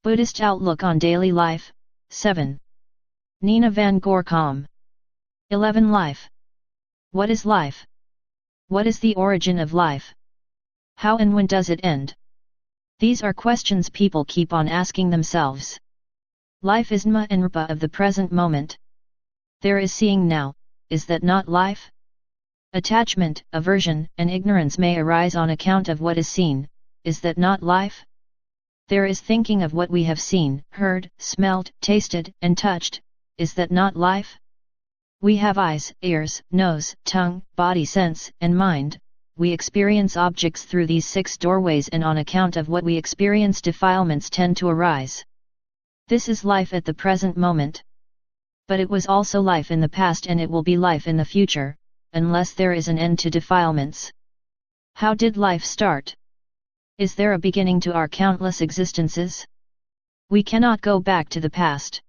Buddhist Outlook on Daily Life, 7. Nina van Gorkom. 11. Life. What is life? What is the origin of life? How and when does it end? These are questions people keep on asking themselves. Life is Dhamma and Rupa of the present moment. There is seeing now, is that not life? Attachment, aversion, and ignorance may arise on account of what is seen, is that not life? There is thinking of what we have seen, heard, smelt, tasted, and touched, is that not life? We have eyes, ears, nose, tongue, body sense, and mind. We experience objects through these 6 doorways, and on account of what we experience defilements tend to arise. This is life at the present moment. But it was also life in the past, and it will be life in the future, unless there is an end to defilements. How did life start? Is there a beginning to our countless existences? We cannot go back to the past.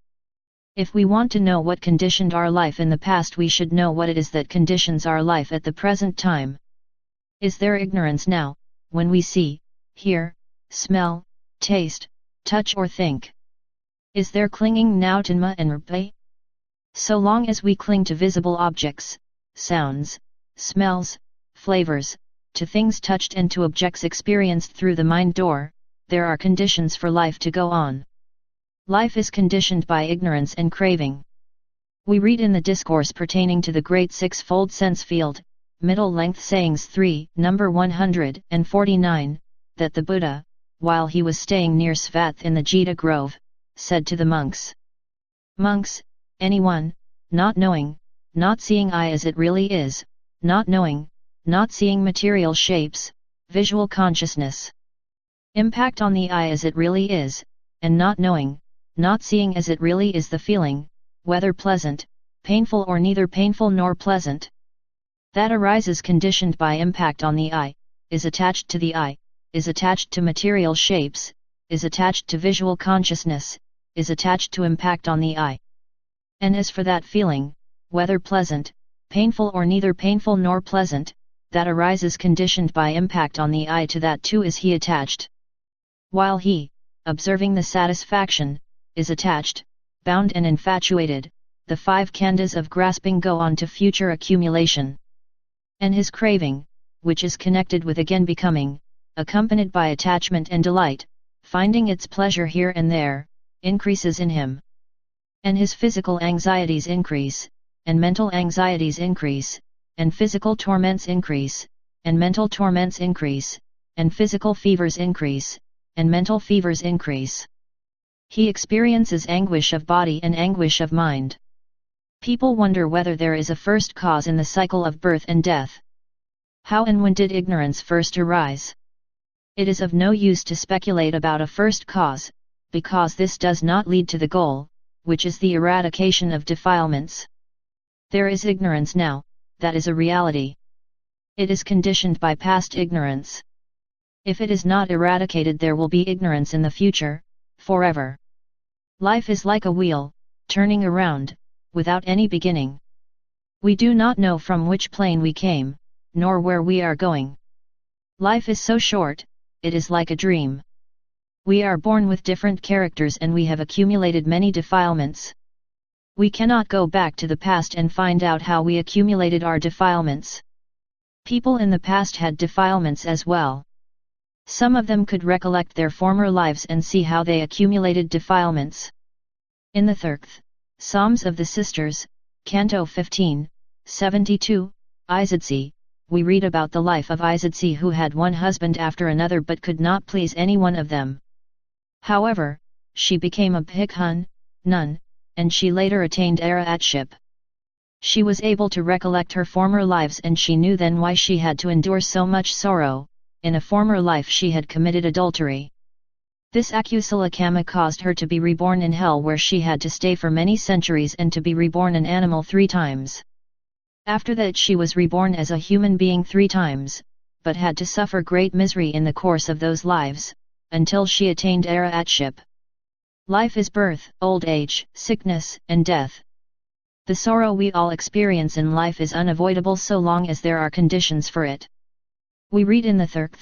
If we want to know what conditioned our life in the past, we should know what it is that conditions our life at the present time. Is there ignorance now, when we see, hear, smell, taste, touch or think? Is there clinging now to Dhamma and Rupa? So long as we cling to visible objects, sounds, smells, flavors, to things touched and to objects experienced through the mind door, there are conditions for life to go on. Life is conditioned by ignorance and craving. We read in the discourse pertaining to the great 6-fold sense field, Middle Length Sayings 3, number 149, that the Buddha, while he was staying near Svath in the Jeta Grove, said to the monks, "Monks, anyone, not knowing, not seeing I as it really is, not knowing, not seeing material shapes, visual consciousness. Impact on the I as it really is, and not knowing, not seeing as it really is the feeling, whether pleasant, painful or neither painful nor pleasant. That arises conditioned by impact on the I, is attached to the I, is attached to material shapes, is attached to visual consciousness, is attached to impact on the I. And as for that feeling, whether pleasant, painful or neither painful nor pleasant, that arises conditioned by impact on the I, to that too is he attached. While he, observing the satisfaction, is attached, bound and infatuated, the 5 khandhas of grasping go on to future accumulation. And his craving, which is connected with again becoming, accompanied by attachment and delight, finding its pleasure here and there, increases in him. And his physical anxieties increase, and mental anxieties increase, and physical torments increase, and mental torments increase, and physical fevers increase, and mental fevers increase. He experiences anguish of body and anguish of mind. People wonder whether there is a first cause in the cycle of birth and death. How and when did ignorance first arise? It is of no use to speculate about a first cause, because this does not lead to the goal, which is the eradication of defilements. There is ignorance now, that is a reality. It is conditioned by past ignorance. If it is not eradicated, there will be ignorance in the future, forever. Life is like a wheel, turning around, without any beginning. We do not know from which plane we came, nor where we are going. Life is so short, it is like a dream. We are born with different characters and we have accumulated many defilements. We cannot go back to the past and find out how we accumulated our defilements. People in the past had defilements as well. Some of them could recollect their former lives and see how they accumulated defilements. In the 3rd Psalms of the Sisters, Canto 15, 72, Izadsi, we read about the life of Izadsi, who had one husband after another but could not please any one of them. However, she became a bhikkhun, nun, and she later attained arahatship. She was able to recollect her former lives, and she knew then why she had to endure so much sorrow. In a former life she had committed adultery. This akusala kama caused her to be reborn in hell, where she had to stay for many centuries and to be reborn an animal 3 times. After that she was reborn as a human being 3 times, but had to suffer great misery in the course of those lives, until she attained arahatship. Life is birth, old age, sickness, and death. The sorrow we all experience in life is unavoidable so long as there are conditions for it. We read in the 3rd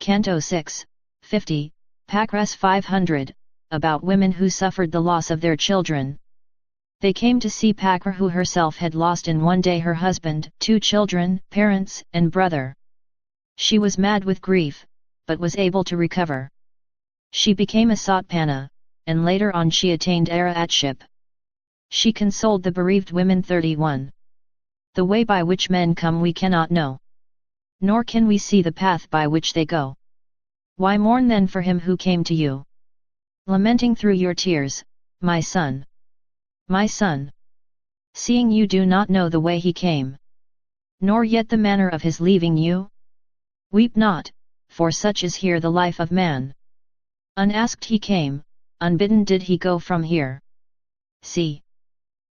Canto 6, 50, Pakras 500, about women who suffered the loss of their children. They came to see Pakar, who herself had lost in one day her husband, 2 children, parents, and brother. She was mad with grief, but was able to recover. She became a Satpana, and later on she attained Arahatship. She consoled the bereaved women. 31. The way by which men come we cannot know. Nor can we see the path by which they go. Why mourn then for him who came to you? Lamenting through your tears, my son. My son. Seeing you do not know the way he came. Nor yet the manner of his leaving you? Weep not, for such is here the life of man. Unasked he came, unbidden did he go from here. See.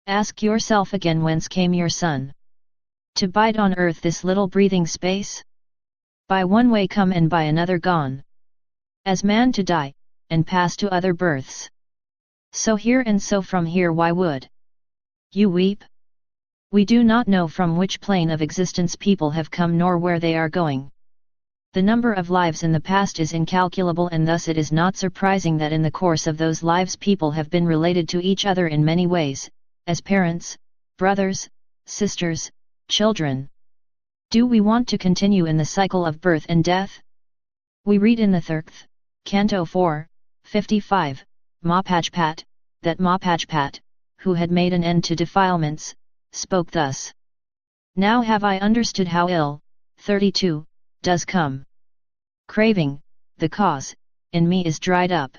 Ask yourself again whence came your son. To bide on earth this little breathing space? By one way come and by another gone. As man to die, and pass to other births. So here and so from here why would you weep? We do not know from which plane of existence people have come nor where they are going. The number of lives in the past is incalculable, and thus it is not surprising that in the course of those lives people have been related to each other in many ways, as parents, brothers, sisters, children. Do we want to continue in the cycle of birth and death? We read in the Thirth, Canto 4, 55, Mapajpat, that Mapajpat, who had made an end to defilements, spoke thus. Now have I understood how ill, 32, does come. Craving, the cause, in me is dried up.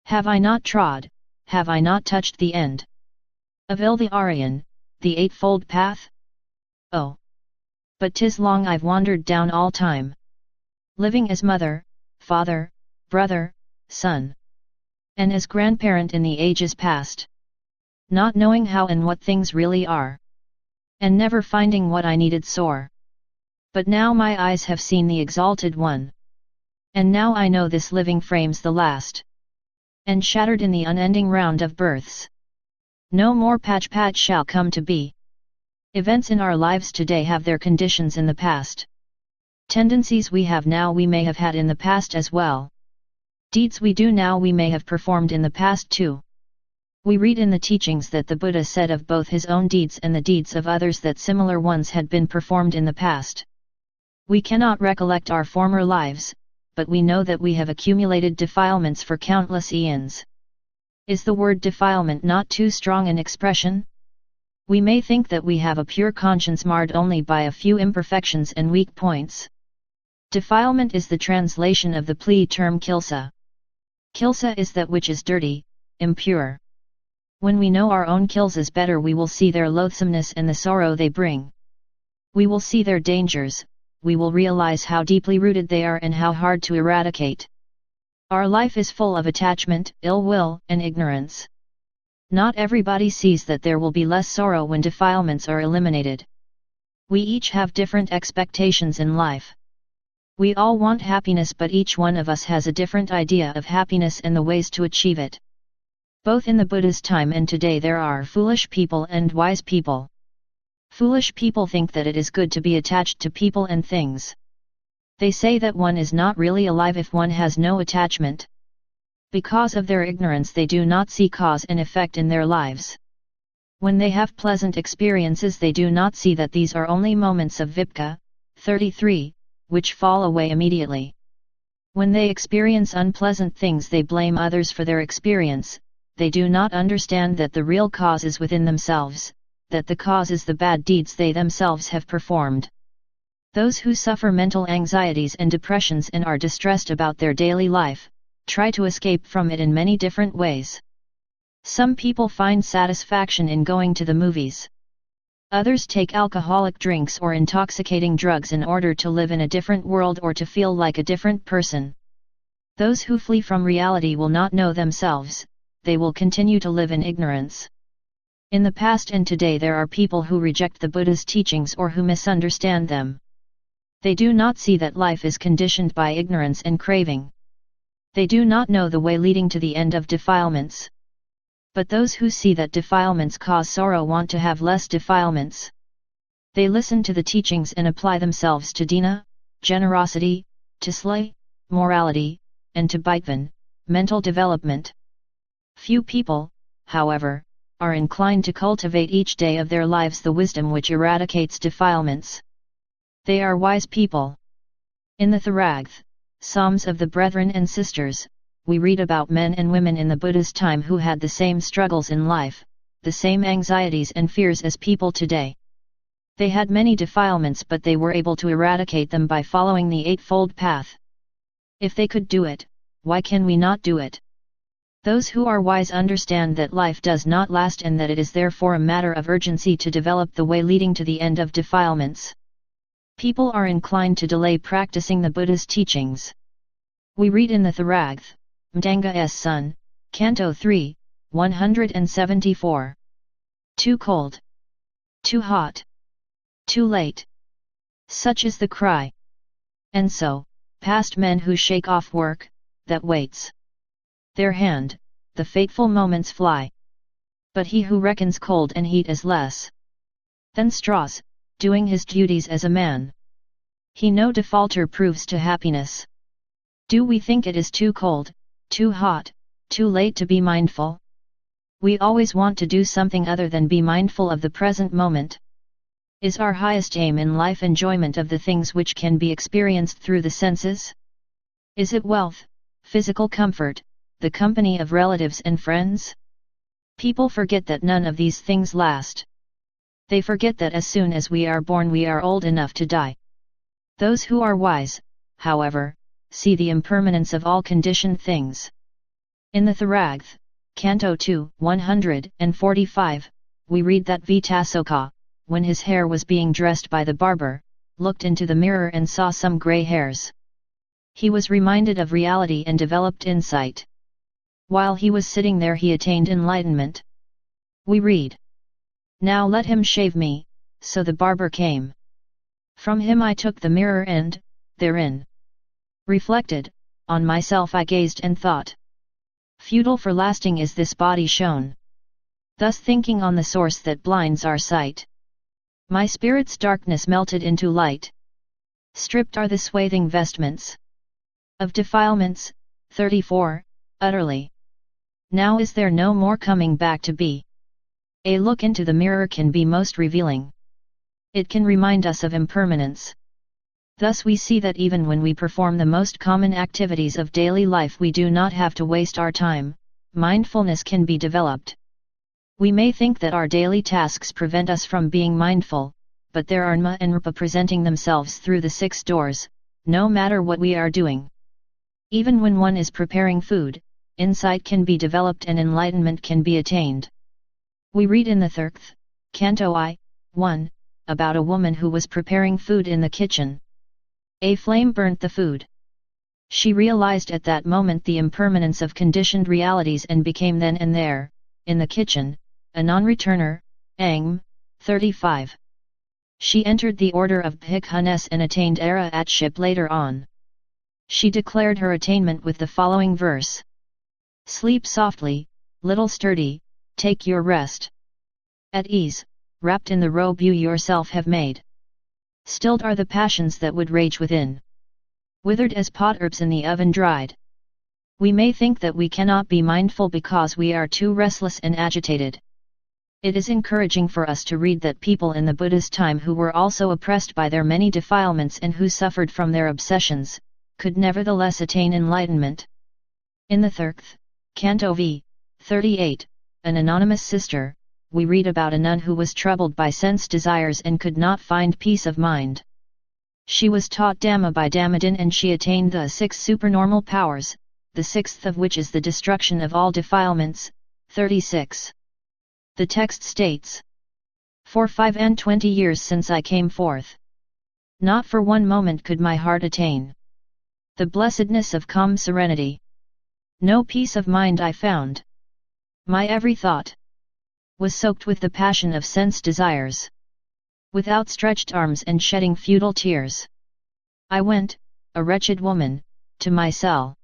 Have I not trod, have I not touched the end of ill, the Aryan, the eightfold path? Oh! But 'tis long I've wandered down all time. Living as mother, father, brother, son, and as grandparent in the ages past. Not knowing how and what things really are. And never finding what I needed sore. But now my eyes have seen the Exalted One. And now I know this living frame's the last. And shattered in the unending round of births. No more Pajpat shall come to be. Events in our lives today have their conditions in the past. Tendencies we have now we may have had in the past as well. Deeds we do now we may have performed in the past too. We read in the teachings that the Buddha said of both his own deeds and the deeds of others that similar ones had been performed in the past. We cannot recollect our former lives, but we know that we have accumulated defilements for countless eons. Is the word defilement not too strong an expression? We may think that we have a pure conscience marred only by a few imperfections and weak points. Defilement is the translation of the Pali term kilsa. Kilsa is that which is dirty, impure. When we know our own kilsas better we will see their loathsomeness and the sorrow they bring. We will see their dangers, we will realize how deeply rooted they are and how hard to eradicate. Our life is full of attachment, ill will, and ignorance. Not everybody sees that there will be less sorrow when defilements are eliminated. We each have different expectations in life. We all want happiness, but each one of us has a different idea of happiness and the ways to achieve it. Both in the Buddha's time and today there are foolish people and wise people. Foolish people think that it is good to be attached to people and things. They say that one is not really alive if one has no attachment. Because of their ignorance they do not see cause and effect in their lives. When they have pleasant experiences they do not see that these are only moments of vipka, 33, which fall away immediately. When they experience unpleasant things they blame others for their experience. They do not understand that the real cause is within themselves, that the cause is the bad deeds they themselves have performed. Those who suffer mental anxieties and depressions and are distressed about their daily life, try to escape from it in many different ways. Some people find satisfaction in going to the movies. Others take alcoholic drinks or intoxicating drugs in order to live in a different world or to feel like a different person. Those who flee from reality will not know themselves. They will continue to live in ignorance. In the past and today there are people who reject the Buddha's teachings or who misunderstand them. They do not see that life is conditioned by ignorance and craving. They do not know the way leading to the end of defilements. But those who see that defilements cause sorrow want to have less defilements. They listen to the teachings and apply themselves to dina, generosity, to sila, morality, and to bhaivan, mental development. Few people, however, are inclined to cultivate each day of their lives the wisdom which eradicates defilements. They are wise people. In the Thiragth, Psalms of the Brethren and Sisters, we read about men and women in the Buddha's time who had the same struggles in life, the same anxieties and fears as people today. They had many defilements, but they were able to eradicate them by following the Eightfold Path. If they could do it, why can we not do it? Those who are wise understand that life does not last and that it is therefore a matter of urgency to develop the way leading to the end of defilements. People are inclined to delay practicing the Buddha's teachings. We read in the Thiragth, Mdanga Sun, Canto 3, 174. Too cold. Too hot. Too late. Such is the cry. And so, past men who shake off work, that waits their hand, the fateful moments fly. But he who reckons cold and heat as less than straws, doing his duties as a man, he no defaulter proves to happiness. Do we think it is too cold, too hot, too late to be mindful? We always want to do something other than be mindful of the present moment. Is our highest aim in life enjoyment of the things which can be experienced through the senses? Is it wealth, physical comfort, the company of relatives and friends? People forget that none of these things last. They forget that as soon as we are born we are old enough to die. Those who are wise, however, see the impermanence of all conditioned things. In the Thiragth, Canto 2, 145, we read that Vitasoka, when his hair was being dressed by the barber, looked into the mirror and saw some grey hairs. He was reminded of reality and developed insight. While he was sitting there he attained enlightenment. We read, "Now let him shave me," so the barber came. From him I took the mirror and, therein reflected, on myself I gazed and thought. Futile for lasting is this body shown. Thus thinking on the source that blinds our sight, my spirit's darkness melted into light. Stripped are the swathing vestments of defilements, 34, utterly. Now is there no more coming back to be. A look into the mirror can be most revealing. It can remind us of impermanence. Thus we see that even when we perform the most common activities of daily life we do not have to waste our time, mindfulness can be developed. We may think that our daily tasks prevent us from being mindful, but there are Nma and Rupa presenting themselves through the 6 doors, no matter what we are doing. Even when one is preparing food, insight can be developed and enlightenment can be attained. We read in the Thiragth, Canto I, 1, about a woman who was preparing food in the kitchen. A flame burnt the food. She realized at that moment the impermanence of conditioned realities and became then and there, in the kitchen, a non-returner, Ang, 35. She entered the order of Bhikkhunis and attained Arahatship later on. She declared her attainment with the following verse. Sleep softly, little sturdy, take your rest. At ease, wrapped in the robe you yourself have made. Stilled are the passions that would rage within. Withered as pot herbs in the oven dried. We may think that we cannot be mindful because we are too restless and agitated. It is encouraging for us to read that people in the Buddha's time who were also oppressed by their many defilements and who suffered from their obsessions, could nevertheless attain enlightenment. In the Thiragth, Canto V, 38, an anonymous sister, we read about a nun who was troubled by sense desires and could not find peace of mind. She was taught Dhamma by Dhammadin and she attained the 6 supernormal powers, the 6th of which is the destruction of all defilements, 36. The text states, For 25 years since I came forth, not for one moment could my heart attain the blessedness of calm serenity. No peace of mind I found. My every thought was soaked with the passion of sense desires. With outstretched arms and shedding futile tears, I went, a wretched woman, to my cell.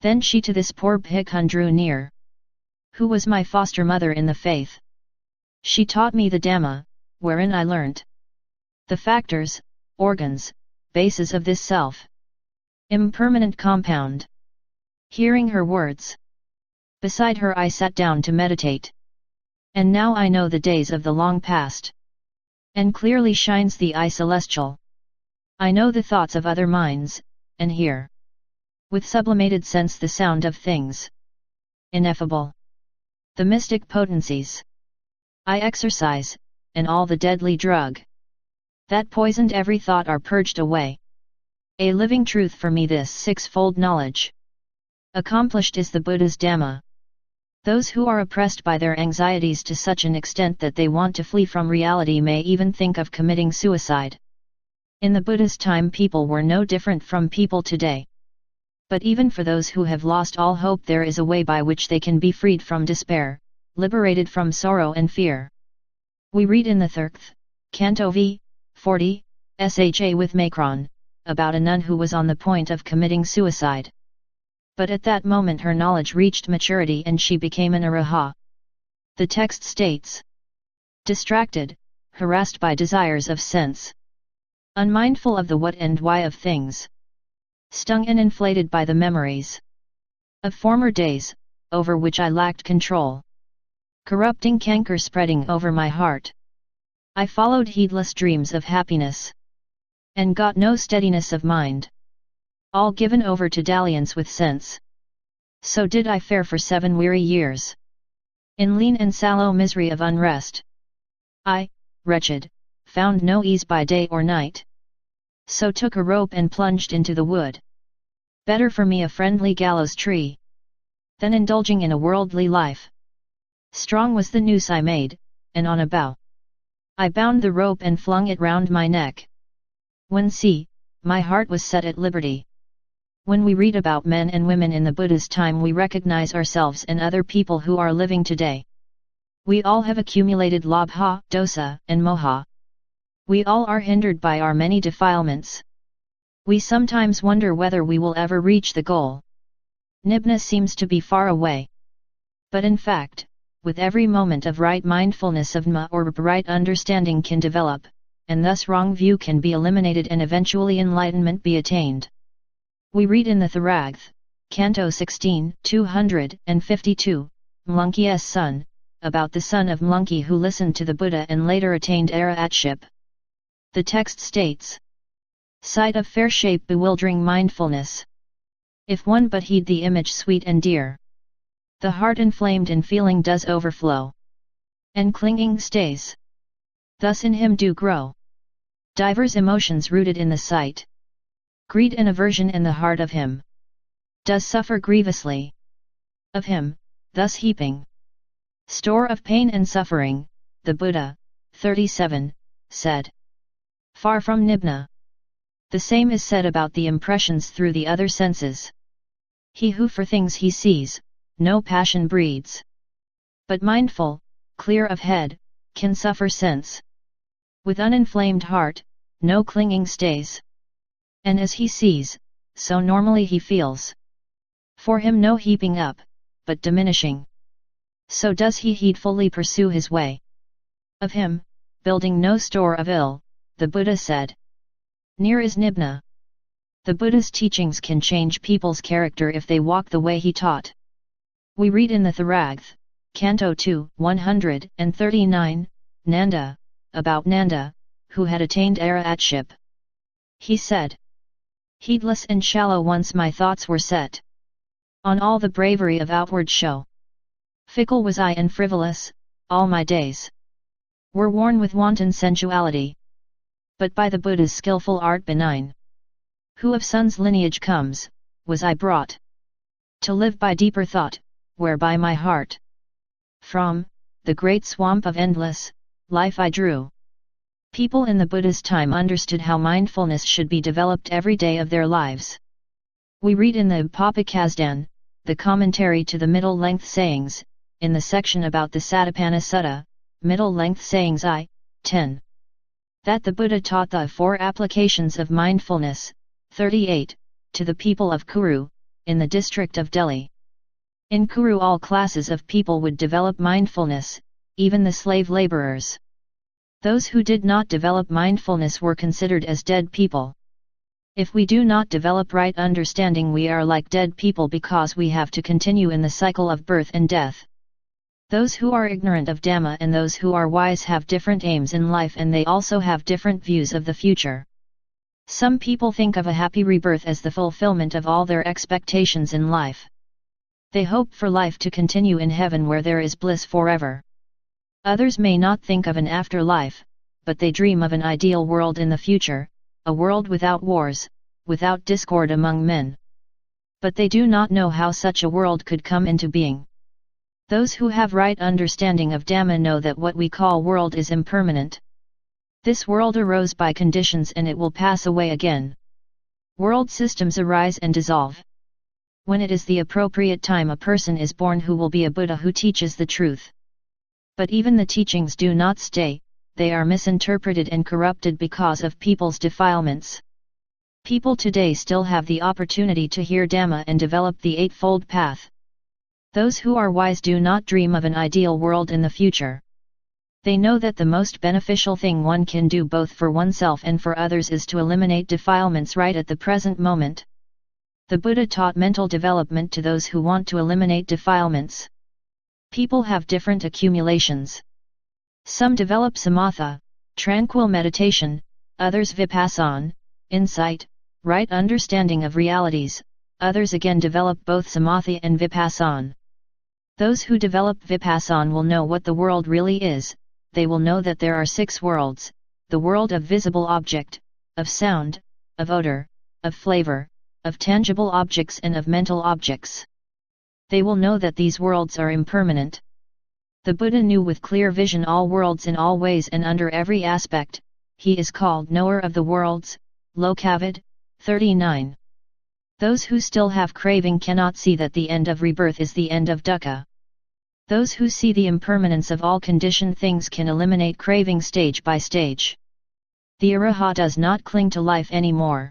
Then she to this poor bhikkhun drew near, who was my foster mother in the faith. She taught me the Dhamma, wherein I learnt the factors, organs, bases of this self impermanent compound. Hearing her words, Beside her I sat down to meditate. And now I know the days of the long past. And clearly shines the eye celestial. I know the thoughts of other minds, and hear with sublimated sense the sound of things ineffable. The mystic potencies I exercise, and all the deadly drug that poisoned every thought are purged away. A living truth for me this sixfold knowledge. Accomplished is the Buddha's Dhamma. Those who are oppressed by their anxieties to such an extent that they want to flee from reality may even think of committing suicide. In the Buddha's time people were no different from people today. But even for those who have lost all hope there is a way by which they can be freed from despair, liberated from sorrow and fear. We read in the Thirth, Canto V, 40, Sha with Macron, about a nun who was on the point of committing suicide. But at that moment her knowledge reached maturity and she became an arahat. The text states, distracted, harassed by desires of sense, unmindful of the what and why of things, stung and inflated by the memories of former days, over which I lacked control. Corrupting canker spreading over my heart. I followed heedless dreams of happiness, and got no steadiness of mind. All given over to dalliance with sense. So did I fare for 7 weary years. In lean and sallow misery of unrest. I, wretched, found no ease by day or night. So took a rope and plunged into the wood. Better for me a friendly gallows tree than indulging in a worldly life. Strong was the noose I made, and on a bough I bound the rope and flung it round my neck. When my heart was set at liberty. When we read about men and women in the Buddha's time we recognize ourselves and other people who are living today. We all have accumulated labha, dosa, and moha. We all are hindered by our many defilements. We sometimes wonder whether we will ever reach the goal. Nibbana seems to be far away. But in fact, with every moment of right mindfulness of Dhamma or right understanding can develop, and thus wrong view can be eliminated and eventually enlightenment be attained. We read in the Thiragth, Canto 16, 252, Mlunki's son, about the son of Mlunki who listened to the Buddha and later attained arahatship. The text states, sight of fair shape bewildering mindfulness. If one but heed the image sweet and dear, the heart inflamed in feeling does overflow, and clinging stays. Thus in him do grow divers emotions rooted in the sight. Greed and aversion in the heart of him does suffer grievously. Of him, thus heaping store of pain and suffering, the Buddha, 37, said, far from Nibbana. The same is said about the impressions through the other senses. He who for things he sees, no passion breeds. But mindful, clear of head, can suffer sense. With uninflamed heart, no clinging stays. And as he sees, so normally he feels. For him no heaping up, but diminishing. So does he heedfully pursue his way. Of him, building no store of ill, the Buddha said. Near is Nibbana. The Buddha's teachings can change people's character if they walk the way he taught. We read in the Thiragth, Canto 2, 139, Nanda, about Nanda, who had attained arahatship. He said, heedless and shallow once my thoughts were set on all the bravery of outward show. Fickle was I and frivolous, all my days were worn with wanton sensuality. But by the Buddha's skillful art benign, who of son's lineage comes, was I brought to live by deeper thought, whereby my heart from the great swamp of endless life I drew. People in the Buddha's time understood how mindfulness should be developed every day of their lives. We read in the Upanishads, the commentary to the middle-length sayings, in the section about the Satipatthana Sutta, middle-length sayings I, 10. That the Buddha taught the 4 applications of mindfulness, 38, to the people of Kuru, in the district of Delhi. In Kuru all classes of people would develop mindfulness, even the slave laborers. Those who did not develop mindfulness were considered as dead people. If we do not develop right understanding, we are like dead people because we have to continue in the cycle of birth and death. Those who are ignorant of Dhamma and those who are wise have different aims in life, and they also have different views of the future. Some people think of a happy rebirth as the fulfillment of all their expectations in life. They hope for life to continue in heaven where there is bliss forever. Others may not think of an afterlife, but they dream of an ideal world in the future, a world without wars, without discord among men. But they do not know how such a world could come into being. Those who have right understanding of Dhamma know that what we call world is impermanent. This world arose by conditions and it will pass away again. World systems arise and dissolve. When it is the appropriate time, a person is born who will be a Buddha who teaches the truth. But even the teachings do not stay, they are misinterpreted and corrupted because of people's defilements. People today still have the opportunity to hear Dhamma and develop the Eightfold Path. Those who are wise do not dream of an ideal world in the future. They know that the most beneficial thing one can do both for oneself and for others is to eliminate defilements right at the present moment. The Buddha taught mental development to those who want to eliminate defilements. People have different accumulations. Some develop samatha, tranquil meditation, others vipassana, insight, right understanding of realities, others again develop both samadhi and vipassana. Those who develop vipassana will know what the world really is. They will know that there are 6 worlds, the world of visible object, of sound, of odor, of flavor, of tangible objects and of mental objects. They will know that these worlds are impermanent. The Buddha knew with clear vision all worlds in all ways and under every aspect. He is called knower of the worlds. Lokavid, 39. Those who still have craving cannot see that the end of rebirth is the end of dukkha. Those who see the impermanence of all conditioned things can eliminate craving stage by stage. The Arahat does not cling to life anymore.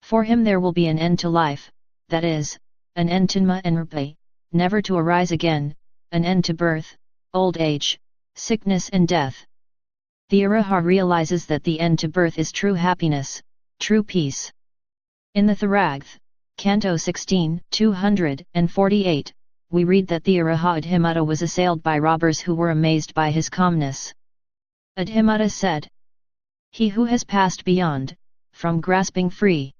For him there will be an end to life, that is, an end to Janma and Mriti, never to arise again, an end to birth, old age, sickness and death. The Arahat realizes that the end to birth is true happiness, true peace. In the Thiragth, Canto 16, 248, we read that the Arahat Adhimutta was assailed by robbers who were amazed by his calmness. Adhimutta said, "He who has passed beyond, from grasping free,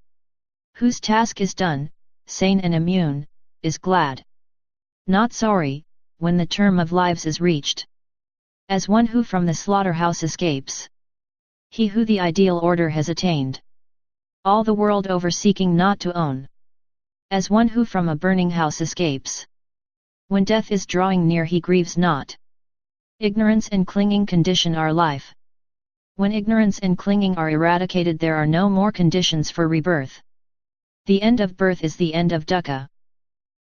whose task is done, sane and immune, is glad, not sorry, when the term of lives is reached. As one who from the slaughterhouse escapes. He who the ideal order has attained. All the world over seeking not to own. As one who from a burning house escapes. When death is drawing near he grieves not. Ignorance and clinging condition our life. When ignorance and clinging are eradicated there are no more conditions for rebirth. The end of birth is the end of dukkha.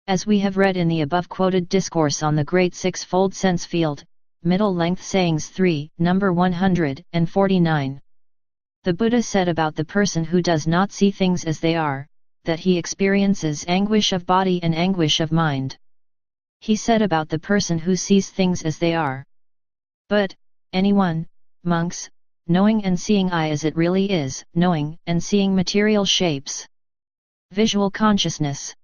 As we have read in the above quoted discourse on the Great Sixfold Sense Field, Middle Length Sayings 3, number 149. The Buddha said about the person who does not see things as they are, that he experiences anguish of body and anguish of mind. He said about the person who sees things as they are. But, anyone, monks, knowing and seeing I as it really is, knowing and seeing material shapes. Visual consciousness.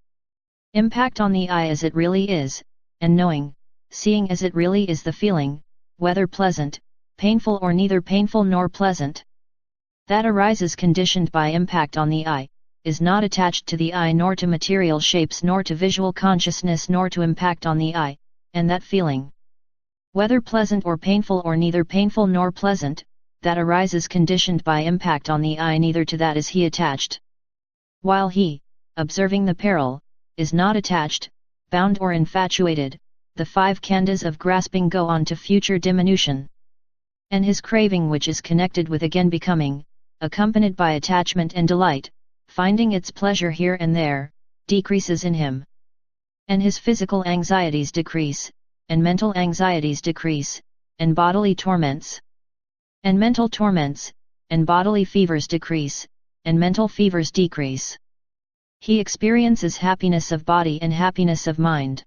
Impact on the I as it really is, and knowing, seeing as it really is the feeling, whether pleasant, painful or neither painful nor pleasant. That arises conditioned by impact on the I, is not attached to the I nor to material shapes nor to visual consciousness nor to impact on the I, and that feeling. Whether pleasant or painful or neither painful nor pleasant, that arises conditioned by impact on the I neither to that is he attached. While he, observing the peril, is not attached, bound or infatuated, the 5 khandhas of grasping go on to future diminution. And his craving which is connected with again becoming, accompanied by attachment and delight, finding its pleasure here and there, decreases in him. And his physical anxieties decrease, and mental anxieties decrease, and bodily torments. And mental torments, and bodily fevers decrease, and mental fevers decrease. He experiences happiness of body and happiness of mind.